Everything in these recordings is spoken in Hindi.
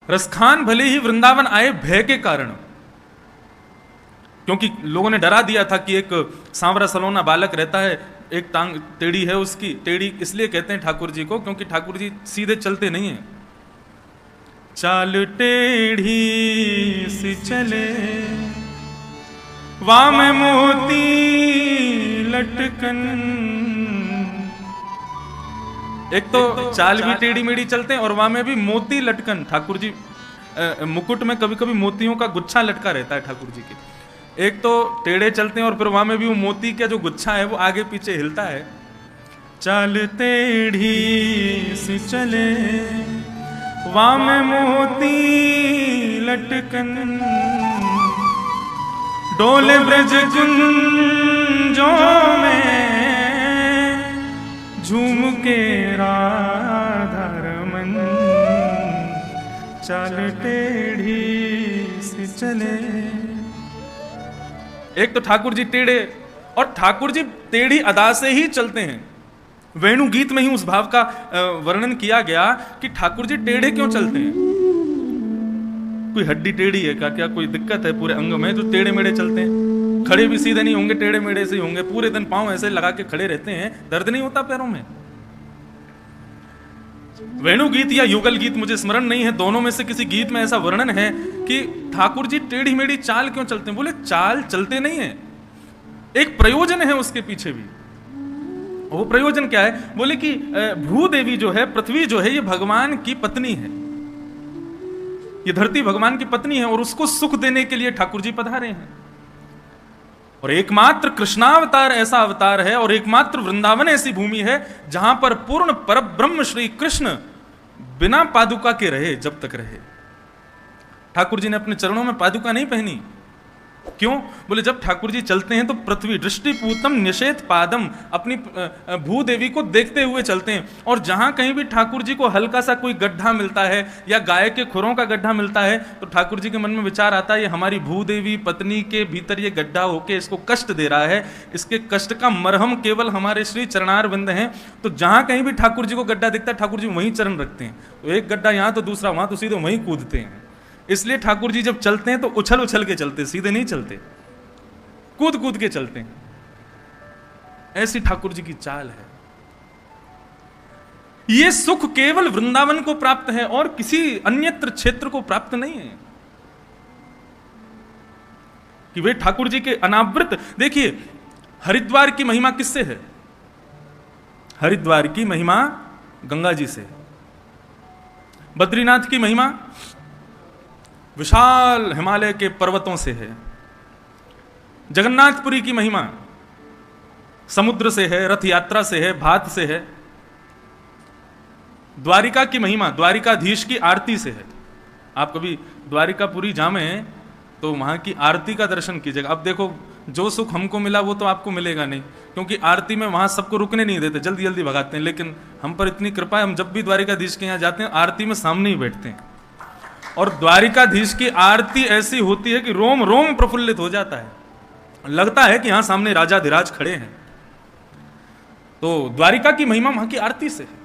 रसखान भले ही वृंदावन आए भय के कारण, क्योंकि लोगों ने डरा दिया था कि एक सांवरा सलोना बालक रहता है, एक टांग टेढ़ी है उसकी। टेढ़ी इसलिए कहते हैं ठाकुर जी को क्योंकि ठाकुर जी सीधे चलते नहीं हैं। चाल टेढ़ी सी चले वाम मोती लटकन। एक तो चाल भी टेढ़ी मेढ़ी चलते हैं और वहां में भी मोती लटकन। ठाकुर जी मुकुट में कभी कभी मोतियों का गुच्छा लटका रहता है ठाकुर जी के। एक तो टेढ़े चलते हैं और फिर वहां में भी वो मोती का जो गुच्छा है वो आगे पीछे हिलता है। चाल टेढ़ी सी चले वाम मोती लटकन, डोले ब्रज कुंजों में झूम के राधा रमन। चाल टेढ़ी से चले। एक तो ठाकुर जी टेढ़े, और ठाकुर जी टेढ़ी अदा से ही चलते हैं। वेणु गीत में ही उस भाव का वर्णन किया गया कि ठाकुर जी टेढ़े क्यों चलते हैं। कोई हड्डी टेढ़ी है क्या कोई दिक्कत है पूरे अंग में, तो टेढ़े मेढ़े चलते हैं। खड़े भी सीधे नहीं होंगे, टेढ़े मेढ़े से होंगे। पूरे दिन पांव ऐसे लगा के खड़े रहते हैं, दर्द नहीं होता पैरों में। वेणु गीत या युगल गीत मुझे स्मरण नहीं है, दोनों में से किसी गीत में ऐसा वर्णन है कि ठाकुर जी टेढ़ी मेढ़ी चाल क्यों चलते हैं। बोले चाल चलते नहीं है, एक प्रयोजन है उसके पीछे भी। वो प्रयोजन क्या है? बोले कि भूदेवी जो है, पृथ्वी जो है, ये भगवान की पत्नी है। ये धरती भगवान की पत्नी है और उसको सुख देने के लिए ठाकुर जी पधारे हैं। और एकमात्र कृष्णावतार ऐसा अवतार है और एकमात्र वृंदावन ऐसी भूमि है जहां पर पूर्ण परब्रह्म श्री कृष्ण बिना पादुका के रहे, जब तक रहे। ठाकुर जी ने अपने चरणों में पादुका नहीं पहनी। क्यों? बोले जब ठाकुर जी चलते हैं तो पृथ्वी दृष्टिपूतम निषेध पादम, अपनी भूदेवी को देखते हुए चलते हैं। और जहां कहीं भी ठाकुर जी को हल्का सा कोई गड्ढा मिलता है या गाय के खुरों का गड्ढा मिलता है तो ठाकुर जी के मन में विचार आता है, ये हमारी भूदेवी पत्नी के भीतर ये गड्ढा होके इसको कष्ट दे रहा है, इसके कष्ट का मरहम केवल हमारे श्री चरणार बिंद हैं। तो जहां कहीं भी ठाकुर जी को गड्ढा दिखता है ठाकुर जी वहीं चरण रखते हैं। तो एक गड्ढा यहां तो दूसरा वहां, तो सीधे वहीं कूदते हैं। इसलिए ठाकुर जी जब चलते हैं तो उछल उछल के चलते, सीधे नहीं चलते, कूद कूद के चलते हैं। ऐसी ठाकुर जी की चाल है। ये सुख केवल वृंदावन को प्राप्त है और किसी अन्यत्र क्षेत्र को प्राप्त नहीं है कि वे ठाकुर जी के अनावृत। देखिए हरिद्वार की महिमा किससे है? हरिद्वार की महिमा गंगा जी से। बद्रीनाथ की महिमा विशाल हिमालय के पर्वतों से है। जगन्नाथपुरी की महिमा समुद्र से है, रथ यात्रा से है, भात से है। द्वारिका की महिमा द्वारिकाधीश की आरती से है। आप कभी द्वारिकापुरी जामें तो वहां की आरती का दर्शन कीजिएगा। अब देखो जो सुख हमको मिला वो तो आपको मिलेगा नहीं, क्योंकि आरती में वहां सबको रुकने नहीं देते, जल्दी जल्दी भगाते हैं। लेकिन हम पर इतनी कृपा है, हम जब भी द्वारिकाधीश के यहाँ जाते हैं आरती में सामने ही बैठते हैं। और द्वारिकाधीश की आरती ऐसी होती है कि रोम रोम प्रफुल्लित हो जाता है, लगता है कि यहां सामने राजाधिराज खड़े हैं। तो द्वारिका की महिमा वहां की आरती से है।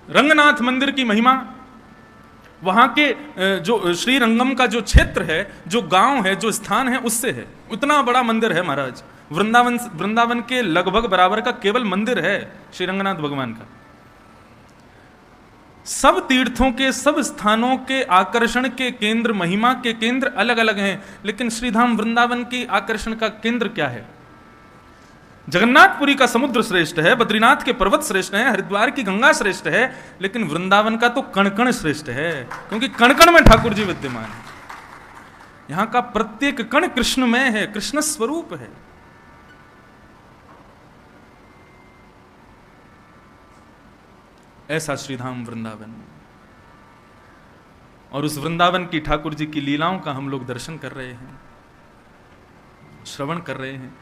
रंगनाथ मंदिर की महिमा वहां के जो श्रीरंगम का जो क्षेत्र है, जो गांव है, जो स्थान है, उससे है। उतना बड़ा मंदिर है महाराज। वृंदावन के लगभग बराबर का केवल मंदिर है श्रीरंगनाथ भगवान का। सब तीर्थों के, सब स्थानों के आकर्षण के केंद्र, महिमा के केंद्र अलग अलग हैं, लेकिन श्रीधाम वृंदावन की आकर्षण का केंद्र क्या है? जगन्नाथपुरी का समुद्र श्रेष्ठ है, बद्रीनाथ के पर्वत श्रेष्ठ हैं, हरिद्वार की गंगा श्रेष्ठ है, लेकिन वृंदावन का तो कण कण श्रेष्ठ है, क्योंकि कण कण में ठाकुर जी विद्यमान है। यहां का प्रत्येक कण कृष्णमय है, कृष्ण स्वरूप है। ऐसा श्रीधाम वृंदावन। और उस वृंदावन की ठाकुर जी की लीलाओं का हम लोग दर्शन कर रहे हैं, श्रवण कर रहे हैं।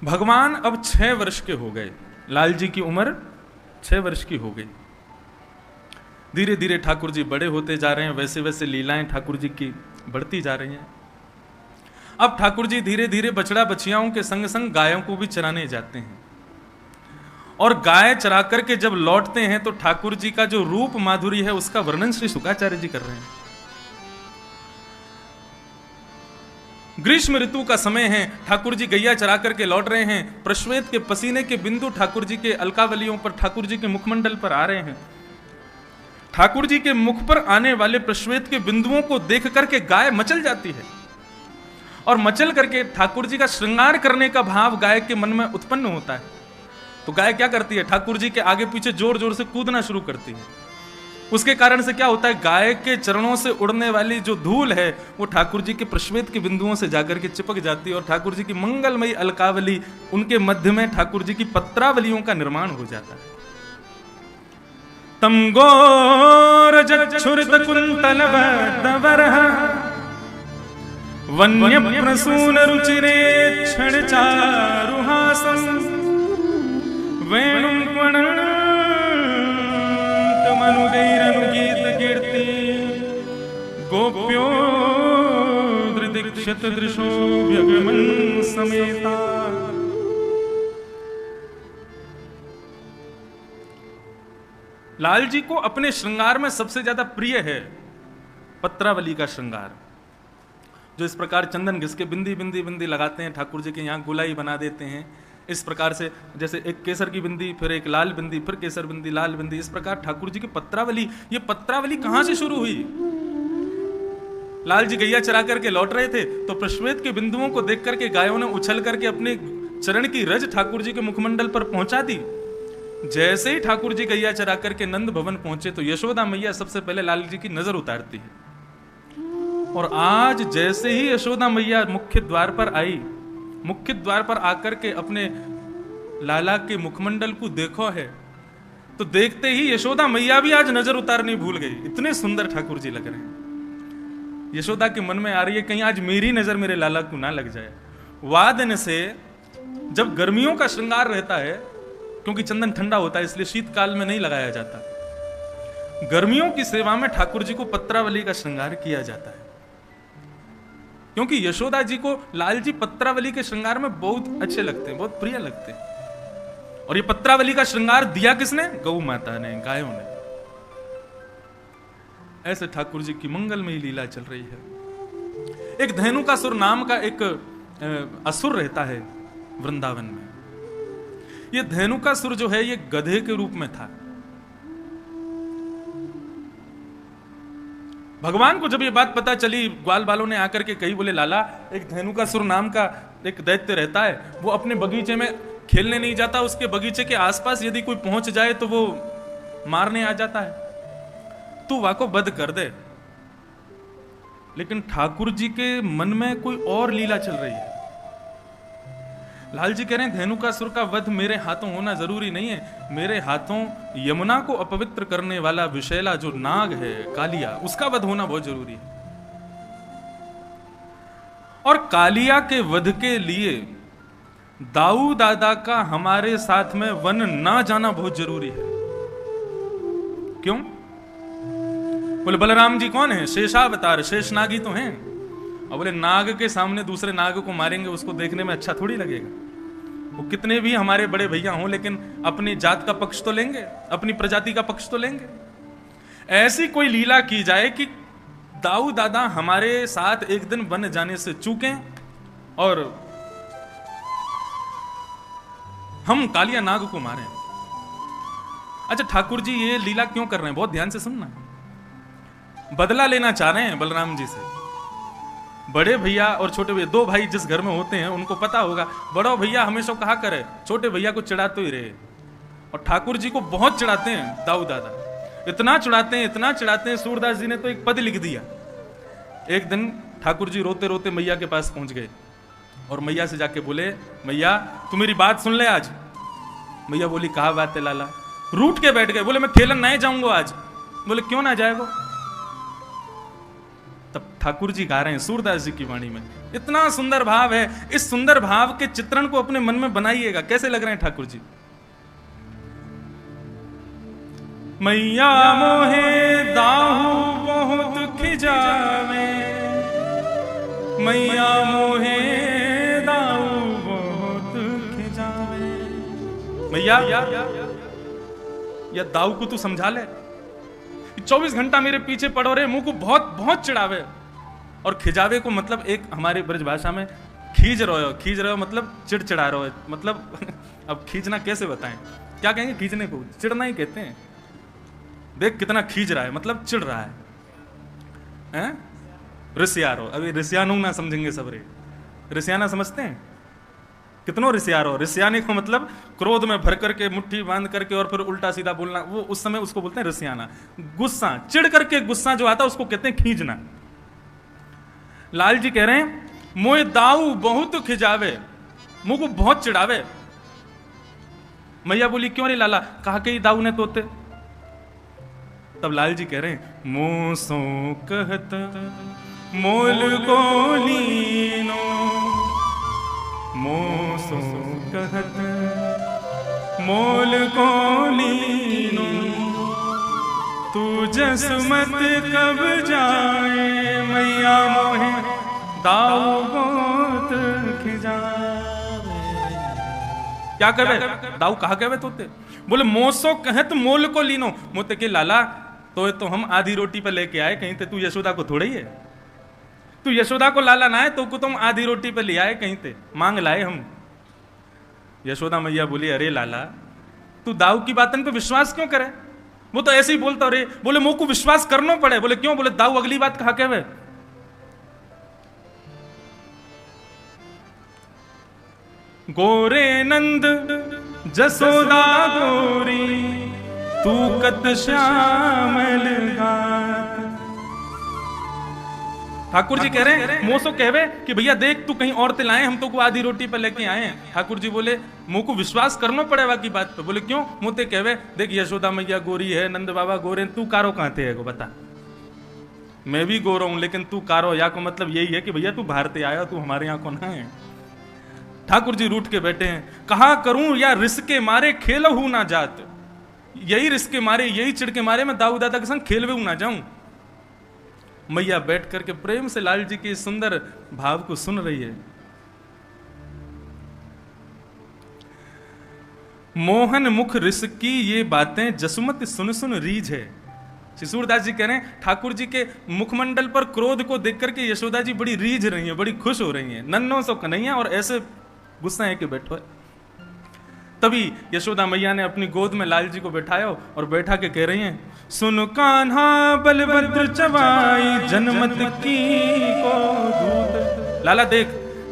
भगवान अब 6 वर्ष के हो गए। लाल जी की उम्र 6 वर्ष की हो गई। धीरे धीरे ठाकुर जी बड़े होते जा रहे हैं, वैसे वैसे लीलाएं ठाकुर जी की बढ़ती जा रही हैं। अब ठाकुर जी धीरे धीरे बछड़ा बछियाओं के संग संग गायों को भी चराने जाते हैं। और गाय चरा करके जब लौटते हैं तो ठाकुर जी का जो रूप माधुरी है उसका वर्णन श्री शुकाचार्य जी कर रहे हैं। ग्रीष्म ऋतु का समय है, ठाकुर जी गैया चरा करके लौट रहे हैं, प्रश्वेत के पसीने के बिंदु ठाकुर जी के अलकावलियों पर, ठाकुर जी के मुखमंडल पर आ रहे हैं। ठाकुर जी के मुख पर आने वाले प्रश्वेत के बिंदुओं को देख करके गाय मचल जाती है और मचल करके ठाकुर जी का श्रृंगार करने का भाव गाय के मन में उत्पन्न होता है। तो गाय क्या करती है, ठाकुर जी के आगे पीछे जोर जोर से कूदना शुरू करती है। उसके कारण से क्या होता है, गाय के चरणों से उड़ने वाली जो धूल है वो ठाकुर जी के प्रश्वेत के बिंदुओं से जाकर के चिपक जाती है और ठाकुर जी की मंगलमयी अलकावली, उनके मध्य में ठाकुर जी की पत्रावलियों का निर्माण हो जाता है। तम गोर जच्छुरित कुंतल वरह वन्य प्रसून रुचिरे क्षण चारुहासम वेणुं मनुगैरनुगीत कीर्ति गोप्यो दृदिक्षत दृशोऽभ्यगमन समेता। लाल जी को अपने श्रृंगार में सबसे ज्यादा प्रिय है पत्रावली का श्रृंगार, जो इस प्रकार चंदन घिस के बिंदी बिंदी बिंदी लगाते हैं, ठाकुर जी के यहाँ गुलाई बना देते हैं। इस प्रकार से जैसे एक केसर की बिंदी, फिर एक लाल बिंदी, फिर केसर बिंदी, लाल बिंदी, इस प्रकार ठाकुर जी की पत्रावली। ये पत्रावली कहां से शुरू हुई? लाल जी गैया चरा करके लौट रहे थे तो प्रश्वेत के बिंदुओं को देख करके गायों ने उछल करके अपने चरण की रज ठाकुर जी के मुखमंडल पर पहुंचा दी। जैसे ही ठाकुर जी गैया चरा करके नंद भवन पहुंचे तो यशोदा मैया सबसे पहले लाल जी की नजर उतारती है। और आज जैसे ही यशोदा मैया मुख्य द्वार पर आई, मुख्य द्वार पर आकर के अपने लाला के मुखमंडल को देखो है, तो देखते ही यशोदा मैया भी आज नजर उतारनी भूल गई। इतने सुंदर ठाकुर जी लग रहे हैं। यशोदा के मन में आ रही है कहीं आज मेरी नजर मेरे लाला को ना लग जाए। वादन से जब गर्मियों का श्रृंगार रहता है, क्योंकि चंदन ठंडा होता है इसलिए शीतकाल में नहीं लगाया जाता, गर्मियों की सेवा में ठाकुर जी को पत्रावली का श्रृंगार किया जाता है। क्योंकि यशोदा जी को लाल जी पत्रावली के श्रृंगार में बहुत अच्छे लगते हैं, बहुत प्रिय लगते हैं। और ये पत्रावली का श्रृंगार दिया किसने? गौ माता ने, गायों ने। ऐसे ठाकुर जी की मंगलमयी लीला चल रही है। एक धेनुकासुर नाम का एक असुर रहता है वृंदावन में। ये धेनुकासुर जो है ये गधे के रूप में था। भगवान को जब ये बात पता चली, ग्वाल बालों ने आकर के कही, बोले लाला एक धेनुकासुर नाम का एक दैत्य रहता है, वो अपने बगीचे में खेलने नहीं जाता, उसके बगीचे के आसपास यदि कोई पहुंच जाए तो वो मारने आ जाता है, तू वाको वध कर दे। लेकिन ठाकुर जी के मन में कोई और लीला चल रही है। लाल जी कह रहे हैं धेनुकासुर का वध मेरे हाथों होना जरूरी नहीं है, मेरे हाथों यमुना को अपवित्र करने वाला विषैला जो नाग है कालिया, उसका वध होना बहुत जरूरी है। और कालिया के वध के लिए दाऊ दादा का हमारे साथ में वन ना जाना बहुत जरूरी है। क्यों? बोले बलराम जी कौन है? शेषावतार, शेषनागी तो हैं। और बोले नाग के सामने दूसरे नाग को मारेंगे, उसको देखने में अच्छा थोड़ी लगेगा। वो कितने भी हमारे बड़े भैया हों लेकिन अपनी जात का पक्ष तो लेंगे, अपनी प्रजाति का पक्ष तो लेंगे। ऐसी कोई लीला की जाए कि दाऊ दादा हमारे साथ एक दिन वन जाने से चूकें और हम कालिया नाग को मारें। अच्छा ठाकुर जी ये लीला क्यों कर रहे हैं? बहुत ध्यान से सुनना। बदला लेना चाह रहे हैं बलराम जी से। बड़े भैया और छोटे भैया, दो भाई जिस घर में होते हैं उनको पता होगा, बड़ा भैया हमेशा कहा करे छोटे भैया को चिढ़ाते ही रहे। और ठाकुर जी को बहुत चिढ़ाते हैं दाऊ दादा, इतना चिढ़ाते हैं, इतना चिढ़ाते हैं, सूरदास जी ने तो एक पद लिख दिया। एक दिन ठाकुर जी रोते रोते मैया के पास पहुंच गए और मैया से जाके बोले, मैया तू मेरी बात सुन ले आज। मैया बोली कहा बात है लाला? रूठ के बैठ गए, बोले मैं खेलन नहीं जाऊंगा आज। बोले क्यों ना जाएगा? तब ठाकुर जी गा रहे हैं सूरदास जी की वाणी में, इतना सुंदर भाव है। इस सुंदर भाव के चित्रण को अपने मन में बनाइएगा। कैसे लग रहे हैं ठाकुर जी? मैया मोहे दाहू बहुत खिजावे, मैया मोहे दाहू बहुत खिजावे। भैया या दाऊ को तू समझा ले, 24 घंटा मेरे पीछे पड़ो रे, मुंह को बहुत बहुत चिढ़ावे। और खिजावे को मतलब एक हमारे ब्रज भाषा में खींच रहे हो मतलब चिड़चिड़ा रहे हो, मतलब अब खींचना कैसे बताएं, क्या कहेंगे खींचने को? चिढ़ना ही कहते हैं। देख कितना खींच रहा है, मतलब चिढ़ रहा है? रिसियारो। अभी रिसियानो ना समझेंगे सब रे, रिसियाना समझते हैं? कितनों रिसियारो। रिसियाने को मतलब क्रोध में भर करके मुट्ठी बांध करके और फिर उल्टा सीधा बोलना, वो उस समय उसको बोलते हैं रिसियाना। गुस्सा, चिढ़ करके गुस्सा जो आता है उसको कहते हैं खींचना। लाल जी कह रहे हैं मोए दाऊ बहुत खिजावे, मुंह को बहुत चिढ़ावे। मैया बोली क्यों रे लाला, कहा के दाऊ ने तोते? तब लाल जी कह रहे हैं मोसो कहत मोल को लीनो, मोसो कहत मोल को लीनो, तू जसमत कब जाए मैया मोहे दाऊ गोत खिजावे। क्या कहवे? दाऊ कहा कहवे तोते? बोले मोसो कहत मोल को लीनो। मोते के लाला तो हम आधी रोटी पे लेके आए, कहीं ते तू यशोदा को थोड़े ही है, तू यशोदा को लाला ना है तो को तुम आधी रोटी पे ले आए, कहीं ते मांग लाए हम। यशोदा मैया बोली अरे लाला तू दाऊ की बातन पे विश्वास क्यों करे? वो तो ऐसे ही बोलता रे। बोले मुंह को विश्वास करना पड़े। बोले क्यों? बोले दाऊ अगली बात कहा कहवे, गोरे नंद जसोदा गोरी तू कत श्यामल गात। ठाकुर जी कह रहे हैं मोसो कहवे कि भैया देख तू कहीं और तिलाए, हम तो को आधी रोटी पे लेके आए हैं। ठाकुर जी बोले मुंह को विश्वास करना पड़ेगा की बात पे। बोले क्यों? मोते कहवे देख यशोदा मैया गोरी है, नंद बाबा गोरे, तू कारो कहां थे है बता? मैं भी गोरा हूं लेकिन तू कारो, या को मतलब यही है कि भैया तू भारत आया, तू हमारे यहाँ को ना है। ठाकुर जी रूठ के बैठे हैं, कहा करूं या रिस्क के मारे खेल हूं ना जात। यही रिस्क के मारे, यही चिड़ के मारे मैं दाऊ दादा के संग खेलवे हूं ना जाऊं। मैया बैठ करके प्रेम से लाल जी के सुंदर भाव को सुन रही है। मोहन मुख रिस्की ये बातें जसुमत सुन सुन रीझ है। शिशुरदास जी कह रहे हैं ठाकुर जी के मुखमंडल पर क्रोध को देख करके यशोदा जी बड़ी रीझ रही हैं, बड़ी खुश हो रही हैं। नन्नो सो कन्हैया और ऐसे गुस्सा है कि बैठो। तभी यशोदा मैया ने अपनी गोद में लाल जी को बैठाया और बैठा के कह रही हैं सुन कान्हा बलभद्र चवाई जनमत की को धूत। लाला देख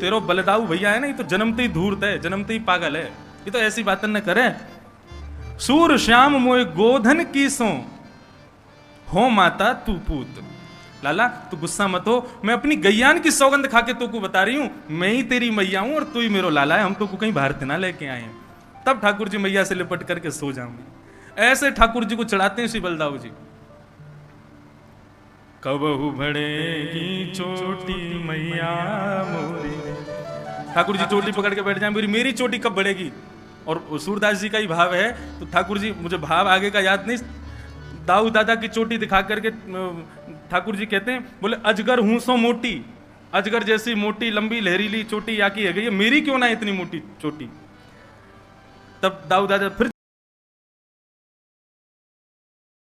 तेरो बलदाऊ भैया है ना, ये तो जन्मते ही धूर्त है, जन्मते ही पागल है, ये तो ऐसी बातन न करे। सूर श्याम मोए गोधन की सो हो माता तू पूत। लाला तू गुस्सा मत हो, मैं अपनी गैयान की सौगंध खा के तो को बता रही हूं, मैं ही तेरी मैया हूं और तू ही मेरो लाला है, हम तो को कहीं भारत ना लेके आए हैं। तब ठाकुर जी मैया से लिपट करके सो जाऊंगे। ऐसे ठाकुर जी को चढ़ाते हैं श्री बलदाऊ जी। कबहू बढ़ेगी चोटी मैया मोरी। ठाकुर जी चोटी पकड़ के बैठ जाए, मेरी चोटी कब बढ़ेगी? और सूरदास जी का ही भाव है, तो ठाकुर जी मुझे भाव आगे का याद नहीं, दाऊ दादा की चोटी दिखा करके ठाकुर जी कहते हैं बोले अजगर हूं सो मोटी, अजगर जैसी मोटी लंबी लहरीली चोटी या की है गई, मेरी क्यों ना इतनी मोटी चोटी। तब दाऊ दादा फिर